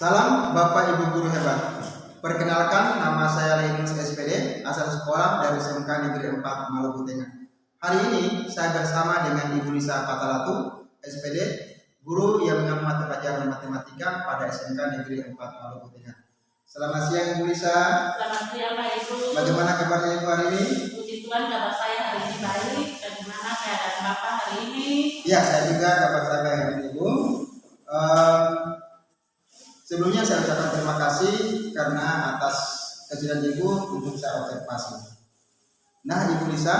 Salam Bapak Ibu Guru hebat. Perkenalkan, nama saya Linus SPD, asal sekolah dari SMK Negeri 4 Maluku Tengah. Hari ini saya bersama dengan Ibu Lisa Patalatu, SPD, guru yang mengampu mata pelajaran matematika pada SMK Negeri 4 Maluku Tengah. Selamat siang Ibu Lisa. Selamat siang Pak Ibu. Bagaimana kabarnya Ibu hari ini? Puji Tuhan, kabar saya hari ini baik. Bagaimana keadaan Bapak hari ini? Ya, saya juga kabar saya baik hari ini Ibu. Sebelumnya saya ucapkan terima kasih karena atas kehadiran Ibu untuk saya observasi. Nah Ibu Lisa,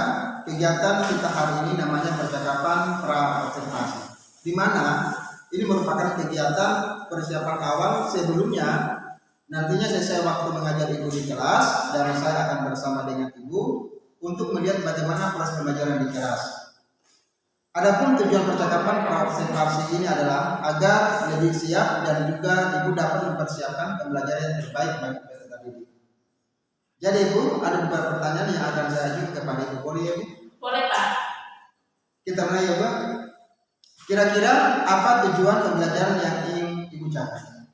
kegiatan kita hari ini namanya percakapan pra-observasi, di mana ini merupakan kegiatan persiapan awal sebelumnya nantinya selesai waktu mengajar Ibu di kelas dan saya akan bersama dengan Ibu untuk melihat bagaimana proses pembelajaran di kelas. Adapun tujuan percakapan pra-observasi ini adalah agar lebih siap dan juga Ibu dapat mempersiapkan pembelajaran yang terbaik bagi peserta didik. Jadi Ibu, ada beberapa pertanyaan yang akan saya ajukan kepada Ibu. Boleh ya Ibu? Boleh Pak. Kita mulai ya Bu. Kira-kira apa tujuan pembelajaran yang ingin Ibu capai?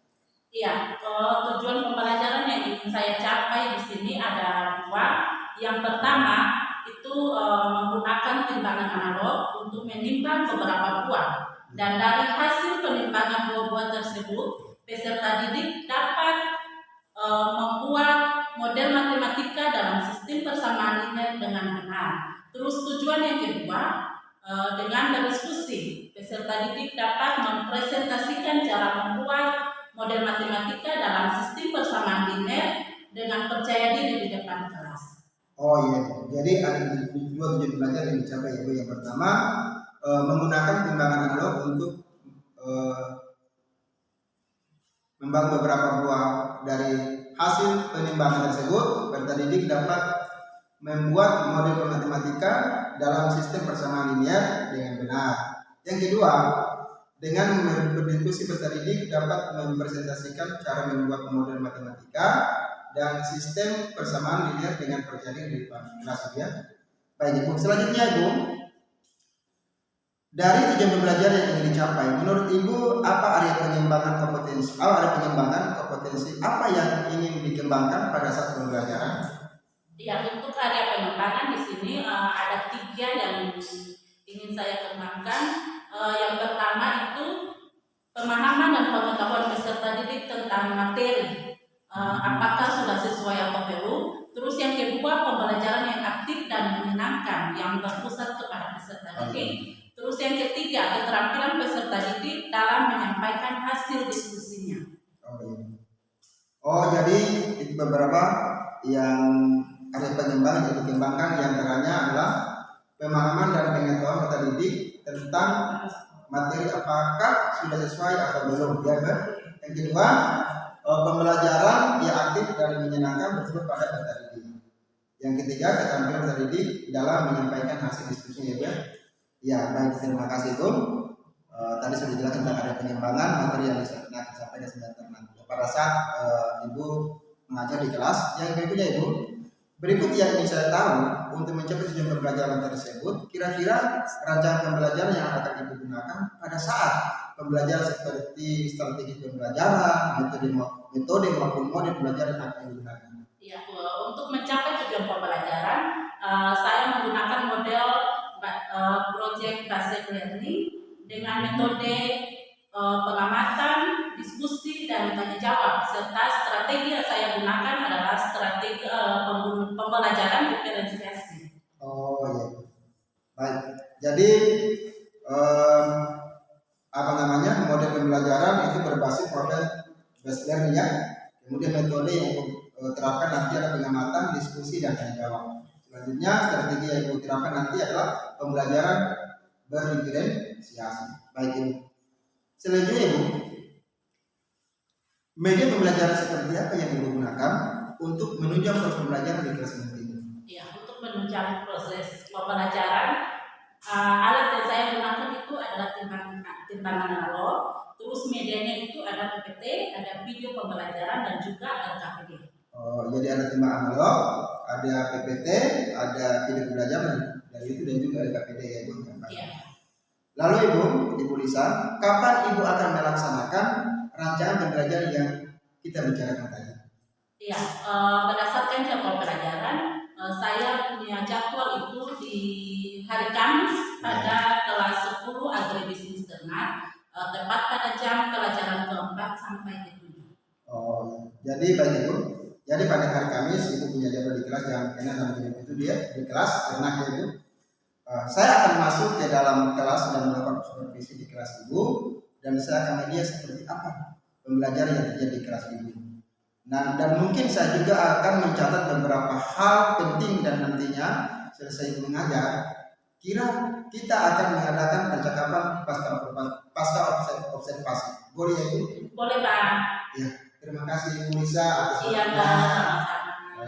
Iya, tujuan pembelajaran yang ingin saya capai di sini ada dua. Yang pertama itu menggunakan timbangan analog untuk menimbang beberapa buah, dan dari hasil penimbangan buah-buah tersebut peserta didik dapat membuat model matematika dalam sistem persamaan linear dengan benar. Terus tujuan yang kedua, dengan berdiskusi peserta didik dapat mempresentasikan cara membuat model matematika dalam sistem persamaan linear dengan percaya diri di depan kelas. Oh iya, jadi ada dua tujuan belajar yang dicapai Ibu. Yang pertama, menggunakan timbangan analog untuk membangun beberapa buah. Dari hasil penimbangan tersebut, peserta didik dapat membuat model matematika dalam sistem persamaan linear dengan benar. Yang kedua, dengan berdiskusi peserta didik dapat mempresentasikan cara membuat model matematika dan sistem persamaan linear dengan percaya diri di depan kelas ya. Baik Ibu, selanjutnya Ibu, dari tujuan pembelajaran yang ingin dicapai, menurut Ibu apa area pengembangan kompetensi? Area pengembangan kompetensi apa yang ingin dikembangkan pada saat pembelajaran? Ya, untuk area pengembangan di sini ada 3 yang ingin saya kembangkan. Yang pertama itu pemahaman dan pengetahuan peserta didik tentang materi. Apakah sudah sesuai atau belum. Terus yang kedua, pembelajaran yang aktif dan menyenangkan yang berpusat kepada peserta didik. Terus yang ketiga, keterampilan peserta didik dalam menyampaikan hasil diskusinya. Oh, jadi itu beberapa yang ada pengembangan yang dikembangkan, yang antaranya adalah pemahaman dan pengetahuan peserta didik tentang materi apakah sudah sesuai atau belum ya kan? Yang kedua, pembelajaran yang aktif dan menyenangkan bersifat pada peserta didik. Yang ketiga, keterampilan peserta didik dalam menyampaikan hasil diskusinya ya. Ya, baik, terima kasih Ibu. Tadi sudah dijelaskan tentang ada pengembangan materi yang disampaikan sampai di semester nanti pada saat Ibu mengajar di kelas. Yang berikutnya Ibu, berikut yang ingin saya tahu untuk mencapai tujuan pembelajaran tersebut, kira-kira rancangan pembelajaran yang akan Ibu gunakan pada saat pembelajaran seperti strategi pembelajaran, metode maupun model pembelajaran yang akan Ibu gunakan. Ya, untuk mencapai tujuan pembelajaran, saya menggunakan model project based learning dengan metode pengamatan, diskusi dan tanya jawab, serta strategi yang saya gunakan adalah strategi pembelajaran diferensiasi. Oh iya, baik. Jadi model pembelajaran itu berbasis model based learning ya. Kemudian metode yang terapkan nanti adalah pengamatan, diskusi dan tanya jawab. Selanjutnya strategi yang diterapkan nanti adalah pembelajaran berdiferensiasi. Baik Ibu. Selanjutnya Ibu, media pembelajaran seperti apa yang Ibu gunakan untuk menunjang proses pembelajaran di kelas nanti? Ya, untuk menunjang proses pembelajaran, alat yang saya gunakan itu adalah timbangan analog. Terus medianya itu ada PPT, ada video pembelajaran dan juga LKPD. Oh, jadi ada timbangan analog, ada PPT, ada video pembelajaran dari itu dan juga LKPD ya Ibu. Iya. Lalu Ibu Lisa, kapan Ibu akan melaksanakan rancangan pembelajaran yang kita bicarakan tadi. Iya, berdasarkan jadwal pelajaran, saya punya jadwal itu di hari Kamis pada kelas 10 agribisnis ternak, tepat pada jam pelajaran ke-4 sampai ke-7. Oh, jadi Bapak Ibu, jadi pada hari Kamis Ibu punya jadwal di kelas jam 6 sampai 7 dia di kelas ternak ya Ibu. Saya akan masuk ke dalam kelas dan melakukan supervisi di kelas Ibu, dan saya akan melihat seperti apa pembelajaran yang terjadi di kelas Ibu. Nah, dan mungkin saya juga akan mencatat beberapa hal penting, dan nantinya selesai mengajar, kira kita akan mengadakan percakapan pasca observasi. Boleh ya Ibu? Boleh Pak. Ya, terima kasih Ibu Lisa atas Iya Pak, sama-sama.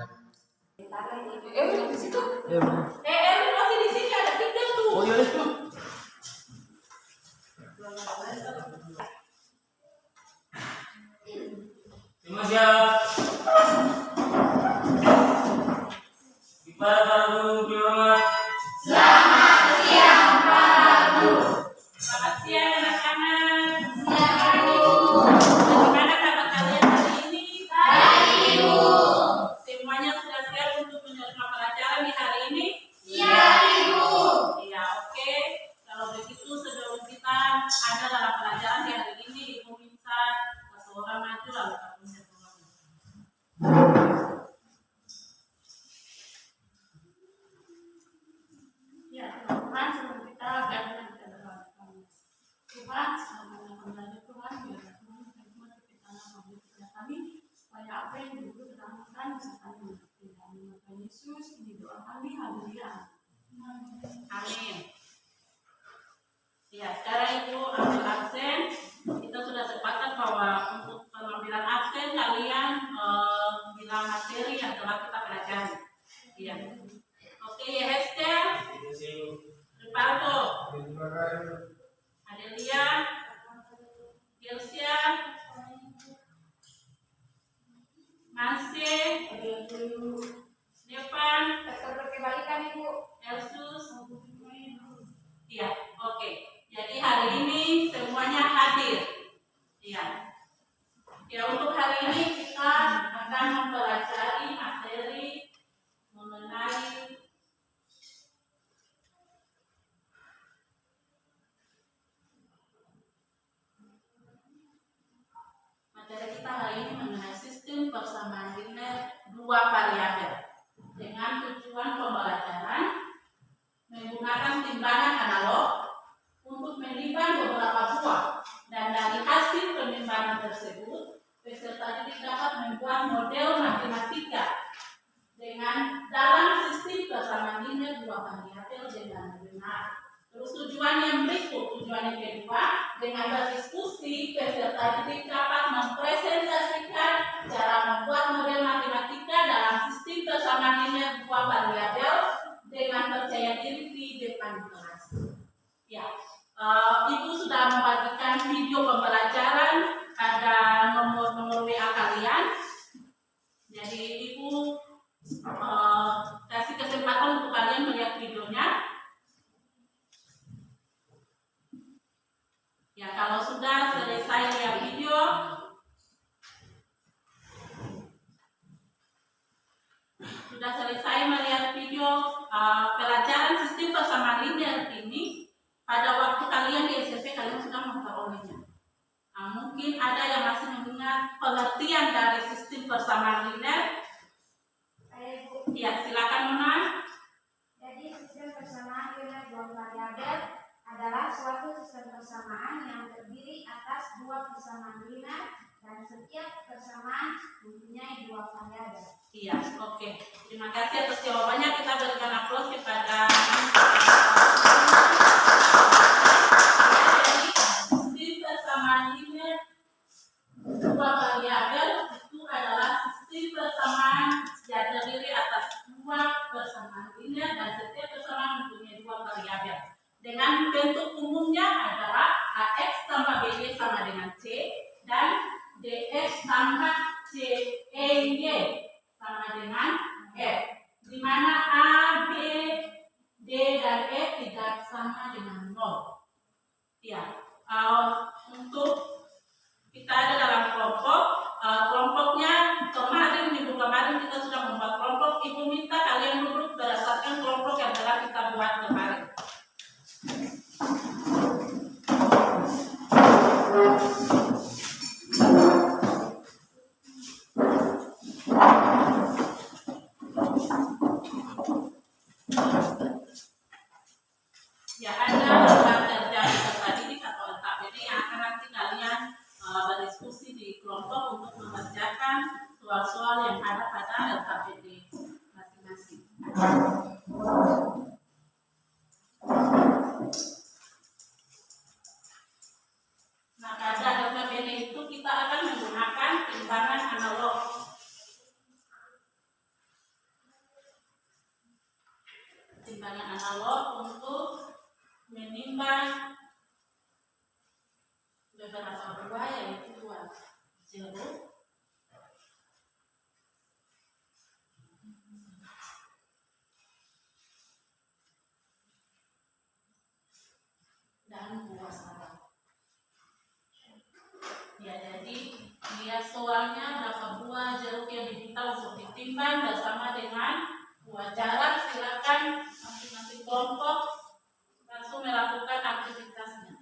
Di situ. Ya, masih di sini ada 3 tuh. oh iya itu. Terima kasih. Para guru hormat. Selamat siang Pak Guru. Selamat siang anak-anak. Siang Ibu. Bagaimana kabar kalian hari ini? Baik Ibu. Semuanya sudah siap untuk menerima pelajaran di hari ini? Siap Ibu. Iya, oke. Kalau begitu sebelum kita ada dalam pelajaran di hari ini, Ibu minta seseorang maju lalu kamu sekolah. Ya, Tuhan sebelum kita belajar kita berdoa. Tuhan, selama belajar Tuhan, biarlah Tuhan Tuhan kita memberi kepada kami supaya apa yang dulu terangkan bisa kami mengerti. Dalam nama Yesus, ini doa kami. Haleluya. Amin. Ya, sekarang Ibu ambil absen. Kita sudah sepakat bahwa untuk pengambilan absen kalian bilang materi yang telah kita pelajari. Iya. Oke, ya Hester. Rivaldo. Adelia. Gelsia. Manse. Depan. Kebalikan Ibu. Elsus. Iya, oke. Jadi hari ini semuanya hadir. Iya. Ya, untuk hari ini kita akan mempelajari materi mengenai kita hari ini mengenai sistem persamaan linear 2 variabel dengan tujuan pembelajaran menggunakan timbangan analog untuk menimbang beberapa buah, dan dari hasil penimbangan tersebut peserta didik dapat membuat model matematika dengan dalam sistem persamaan linear 2 variabel dengan benar. Terus tujuan yang berikut, tujuan yang kedua, dengan berdiskusi peserta didik dapat mempresentasikan cara membuat model matematika dalam sistem persamaan linear 2 variabel dengan percaya diri di depan kelas. Ya, Ibu sudah membagikan video pembelajaran pada nomor WA kalian. Jadi Ibu kasih kesempatan untuk kalian melihat videonya. Ya, kalau sudah selesai lihat video, sudah selesai melihat video pelajaran sistem persamaan linear ini, pada waktu kalian di SMP kalian sudah memperolehnya. Mungkin ada yang masih mengingat pengertian dari sistem persamaan linear. Ya, silakan Mona. Jadi sistem persamaan linear 2 variabel adalah suatu sistem persamaan yang terdiri atas 2 persamaan linear dan setiap persamaan mempunyai 2 variabel. Iya, oke. Terima kasih atas jawabannya. Kita berikan aplaus kepada sistem persamaan linear 2 variabel itu adalah sistem persamaan yang terdiri atas 2 persamaan linear dan setiap persamaan mempunyai 2 variabel. Dengan bentuk umumnya adalah AX tambah BY sama dengan C dan DX tambah CEY sama dengan F, di mana A, B, D, dan E tidak sama dengan 0. Ya, untuk kita ada dalam kelompok Nah, pada notabene itu kita akan menggunakan timbangan analog. Timbangan analog untuk menimbang beberapa buah, yaitu buah jeruk, dan buah salak. Ya, jadi lihat soalnya berapa buah jeruk yang diminta untuk ditimbang dan sama dengan buah jarak. Silakan masing-masing kelompok langsung melakukan aktivitasnya.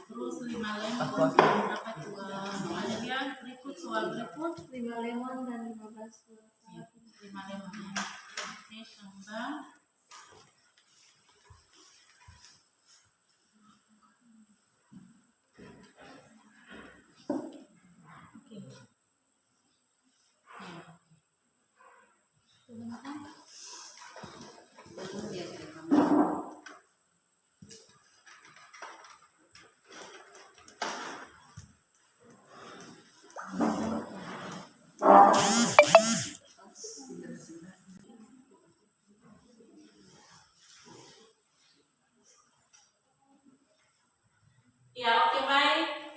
Terus 5 lemon, apa kemudian berikut soal berikut 5 lemon dan 15 buah. 5 lemon. Oke, coba. Ya, oke, baik.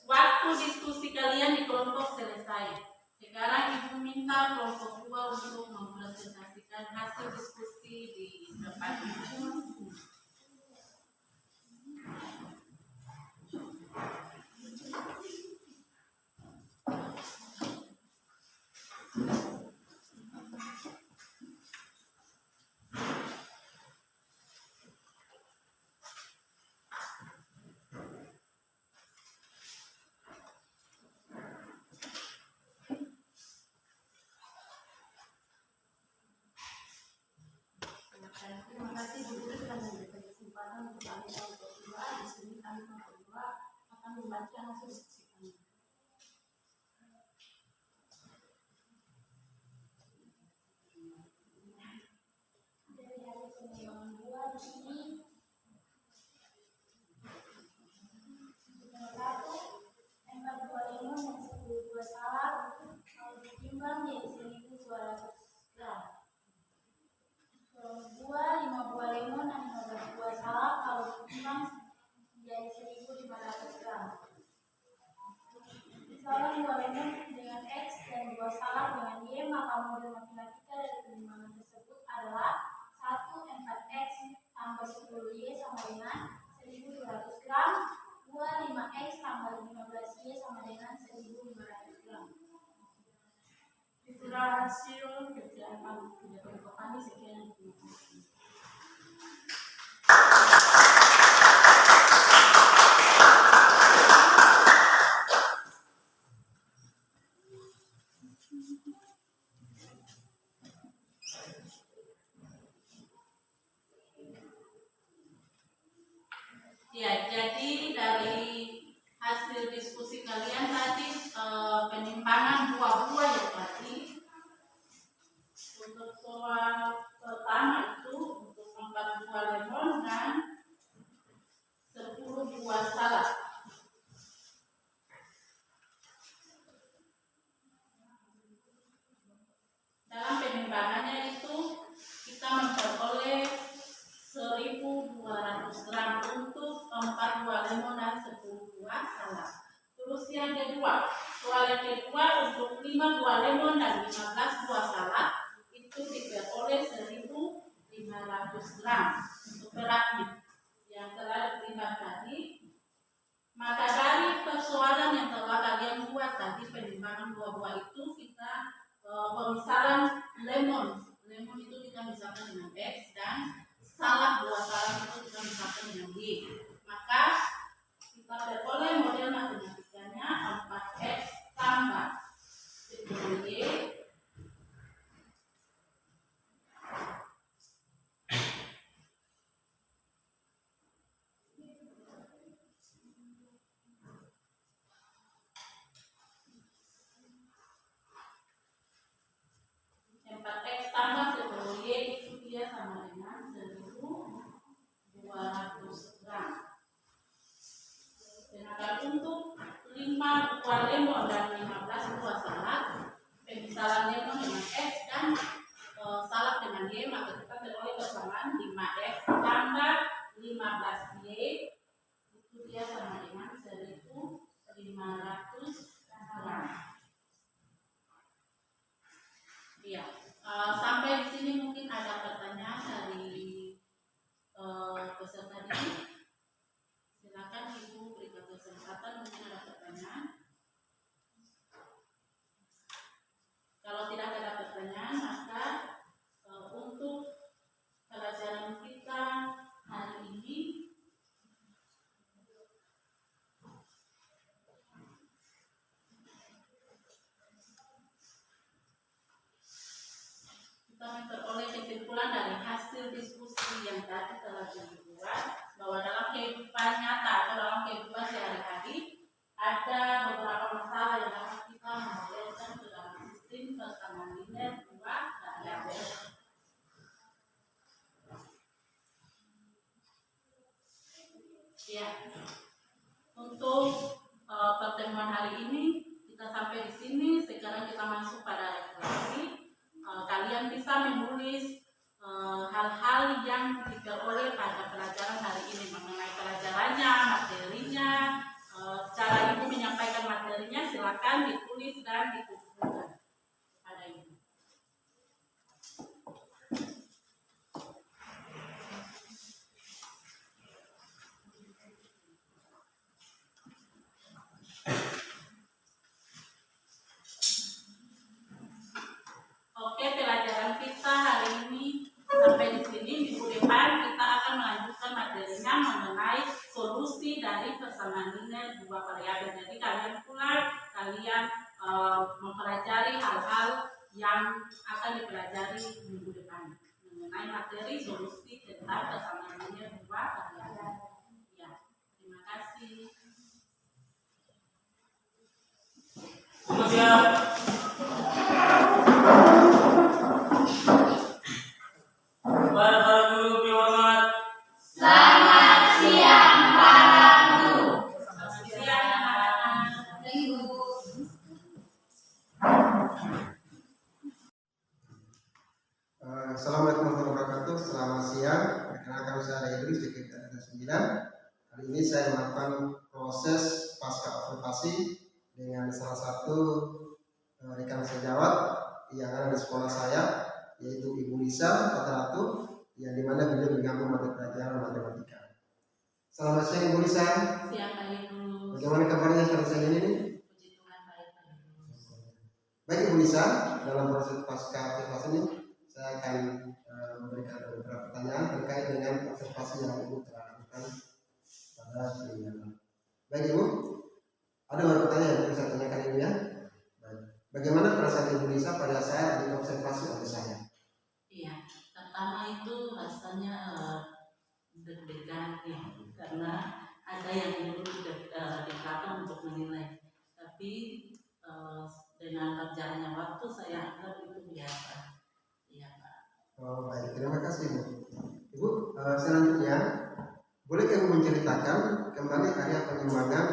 Waktu diskusi kalian di kelompok selesai. Sekarang Ibu minta kelompok 2 untuk mempresentasikan hasil diskusi di depan Ibu. Terima kasih Bu Guru telah memberikan kesempatan untuk kami kelompok 2. Di sini kami kelompok 2 akan membaca hasil diskusi kami. Dari hasil pengembangan buah di sini satu 4 buah lemon dan 10 buah salak kalau ditimbang jadi 1.200 gram. Buah 5 buah lemon dan 15 buah salak kalau ditimbang menjadi 1.500 gram. Misalnya buah lemon dengan X dan buah salak dengan Y, maka model matematika dari penimbangan tersebut adalah 1 4X tambah 10Y sama dengan 1.200 gram. Buah 5X tambah 15Y sama dengan 1.500 gram. Itulah hasil kerjaan kami sekian. Ya, jadi dari hasil diskusi kalian tadi penimbangan buah-buah ya tadi. Untuk soal pertama itu untuk 4 buah lemon dan 10 buah salak. Dalam penimbangannya itu kita memperoleh 1.200 gram untuk 4 buah lemon dan 10 buah salak. Terus yang kedua, soal yang kedua untuk 5 buah lemon dan 15 buah salak itu diperoleh 1.500 gram untuk beratnya yang telah diterima tadi. Maka dari persoalan yang telah kalian buat tadi penimbangan buah-buah itu kita pemisalan lemon itu kita misalkan dengan X dan salak buah salak itu kita misalkan dengan Y. Maka kita peroleh model matematikanya 4X tambah 10Y itu dia sama dengan 1.200 gram. Sedangkan untuk 5 buah lemon dan 15 buah salak, pemisalan lemon dengan X dan salak dengan Y, maka kita peroleh persamaan 5X tambah 15Y itu dia sama dengan 1.500 gram. Iya. Sampai di sini mungkin ada pertanyaan dari peserta didik. Silakan Ibu berikan kesempatan, mungkin ada pertanyaan. Kalau tidak ada pertanyaan, maka untuk pelajaran kita hari ini kita memperoleh kesimpulan dari hasil diskusi yang tadi telah dibuat bahwa dalam kehidupan nyata atau dalam kehidupan sehari-hari ada beberapa masalah yang dapat kita modelkan ke dalam sistem persamaan linear dua variabel. Ya, untuk pertemuan hari ini kita sampai di sini. Sekarang kita masuk pada refleksi. Kalian bisa menulis hal-hal yang diperoleh pada pelajaran hari ini mengenai pelajarannya, materinya, cara Ibu menyampaikan materinya. Silakan ditulis dan dikumpulkan pada Ibu. Oke, pelajaran kita hari ini sampai di sini. Minggu depan kita akan melanjutkan materinya mengenai solusi dari persamaan linear dua variabel. Jadi kalian mempelajari hal-hal yang akan dipelajari minggu depan mengenai materi solusi tentang persamaan linear dua variabel. Ya, terima kasih. Semua siap. Para guru dihormat. Selamat siang para guru. Selamat siang anak-anak. Ibu. Assalamualaikum warahmatullahi wabarakatuh. Selamat siang. Perkenalkan saya Idris di KPM 9. Hari ini saya melakukan proses pasca observasi dengan salah satu rekan sejawat yang ada di sekolah saya, yaitu Ibu Lisa Ratu, yang dimana beliau mengambil mata pelajaran matematika. Selamat siang Ibu Lisa. Siang Kak Ibu. Bagaimana kabarnya sekarang siang ini? Puji Tuhan baik Kak Ibu. Baik Ibu Lisa, dalam proses pasca observasi ini saya akan memberikan beberapa pertanyaan terkait dengan observasi yang Ibu telah lakukan pada hari. Baik Ibu, ada beberapa pertanyaan yang bisa tanyakan Ibu ya. Bagaimana perasaan Ibu Lisa pada saat diobservasi oleh saya? Iya, pertama itu rasanya deg-degan ya, karena dengan berjalannya waktu saya anggap itu biasa. Iya Pak. Oh baik, terima kasih Bu. Ibu, selanjutnya boleh kamu menceritakan kembali area pengembangan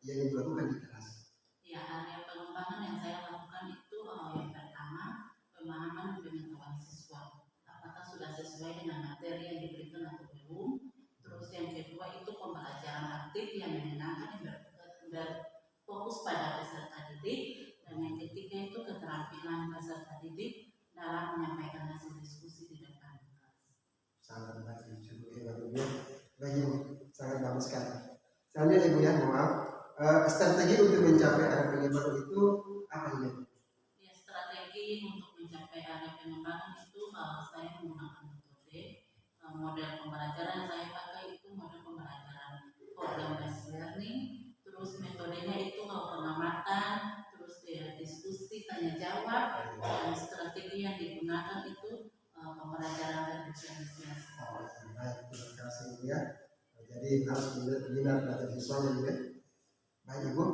yang dilakukan di kelas? Ya, area pengembangan yang saya lakukan itu yang pertama pemahaman dan pengetahuan siswa. Apakah sudah sesuai dengan materi yang diberikan atau belum? Terus yang kedua itu pembelajaran aktif yang menyenangkan yang berfokus pada peserta didik. Dan yang ketiga itu keterampilan peserta didik dalam menyampaikan hasil diskusi di depan kelas. Sangat baik, cukup hebat Ibu. Baik Ibu, sangat bagus sekali. Selanjutnya Ibu ya, mohon maaf. Strategi untuk mencapai area pengembangan itu apa ini? Ya, strategi untuk mencapai area pengembangan itu saya menggunakan metode model pembelajaran yang saya pakai itu model pembelajaran program based learning. Terus metodenya itu pengamatan, terus diskusi tanya jawab, dan strategi yang digunakan itu pembelajaran reduksionisme. Oh, baik, terima kasih Ibu ya. Jadi harus benar belajar siswanya juga. Baik Ibu,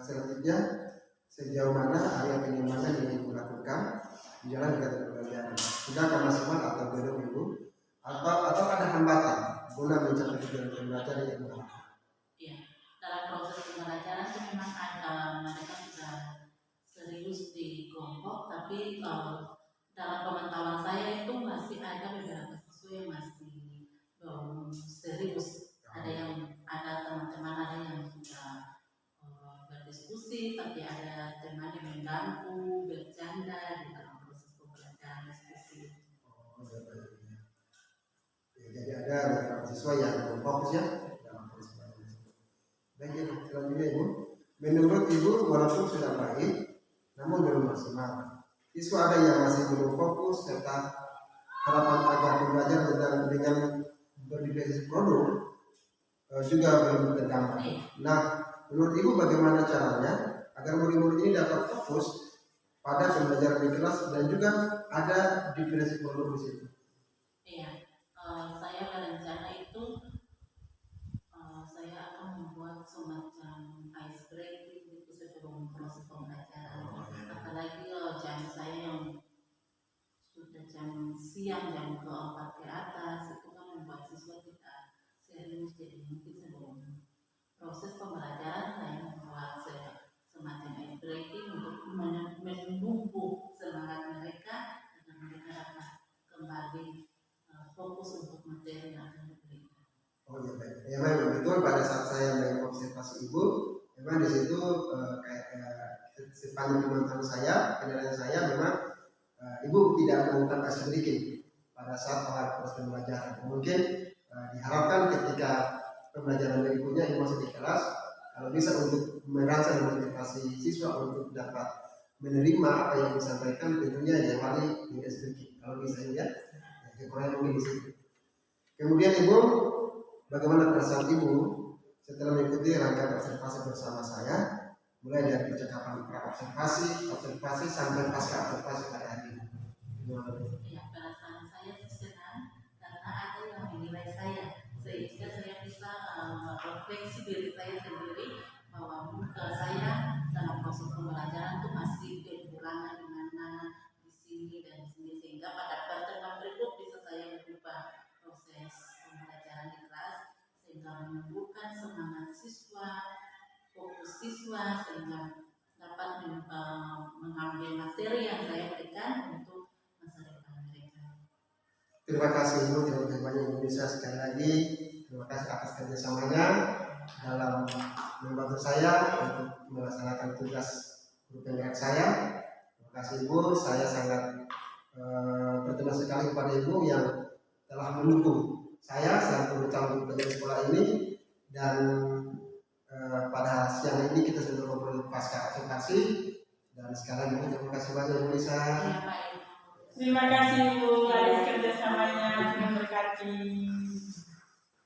selanjutnya sejauh mana area pengembangan yang Ibu lakukan di dalam kegiatan pembelajaran? Sudah maksimal atau belum Ibu? Atau ada hambatan guna mencapai tujuan pembelajaran yang Ibu lakukan? Iya, dalam proses pembelajaran itu memang ada mereka sudah serius di kelompok, tapi dalam pengetahuan saya itu masih ada beberapa siswa yang masih belum serius. Ada teman-teman ada yang sudah berdiskusi, tapi ada teman yang mengganggu, bercanda di dalam proses pembelajaran diskusi. Oh, ya, baik. Ya, jadi ada beberapa siswa yang fokus ya dalam proses pembelajaran. Baik Ibu, selanjutnya Ibu, menurut Ibu walaupun sudah baik, namun belum maksimal. Siswa ada yang masih belum fokus serta harapan agar pembelajaran dengan berbagai produk juga belum terdampak. Nah, menurut Ibu bagaimana caranya agar murid-murid ini dapat fokus pada pembelajaran di kelas dan juga ada diferensi produk di situ? Iya, saya berencana itu saya akan membuat semacam ice breaking itu sebelum proses pembelajaran. Apalagi jam saya yang sudah jam siang jam ke-4 ke atas itu kan membuat siswa tidak serius, jadi mungkin sebelum proses pembelajaran saya membuat semacam ice breaking untuk menumbuh semangat mereka agar mereka dapat kembali fokus untuk materi yang akan diberikan. Oh ya baik, memang betul pada saat saya mengobservasi Ibu, memang di situ sepanjang pemantauan saya, penilaian saya memang Ibu tidak melakukan ice breaking pada saat awal proses pembelajaran. Mungkin diharapkan ketika pembelajaran berikutnya Ibu masih di kelas, kalau bisa untuk merangsang dan motivasi siswa untuk dapat menerima apa yang disampaikan, tentunya diawali dengan ice breaking. Kalau bisa ya, kekurangan mungkin di situ. Kemudian Ibu, bagaimana perasaan Ibu setelah mengikuti rangkaian observasi bersama saya, mulai dari percakapan pra-observasi, observasi sampai pasca observasi pada hari ini? Ya, perasaan saya senang karena ada yang menilai saya, sehingga saya bisa merefleksi diri saya sendiri bahwa saya dalam proses pembelajaran itu masih kekurangan di mana di sini dan di sini, sehingga pada pertemuan berikut bisa saya mengubah proses pembelajaran di kelas sehingga menumbuhkan semangat siswa, fokus siswa, sehingga dapat mengambil materi yang saya berikan untuk masa depan mereka. Terima kasih Ibu, terima kasih banyak Ibu Nisa sekali lagi. Terima kasih atas kerjasamanya dalam membantu saya untuk melaksanakan tugas guru penggerak saya. Terima kasih Ibu, saya sangat berterima kasih sekali kepada Ibu yang telah mendukung saya selaku calon pendidik sekolah ini. Dan pada siang ini kita sudah ngobrol pasca observasi, dan sekali lagi terima kasih banyak Ibu Nisa. Ya, baik. Terima kasih Bu atas kerjasamanya, Tuhan berkati.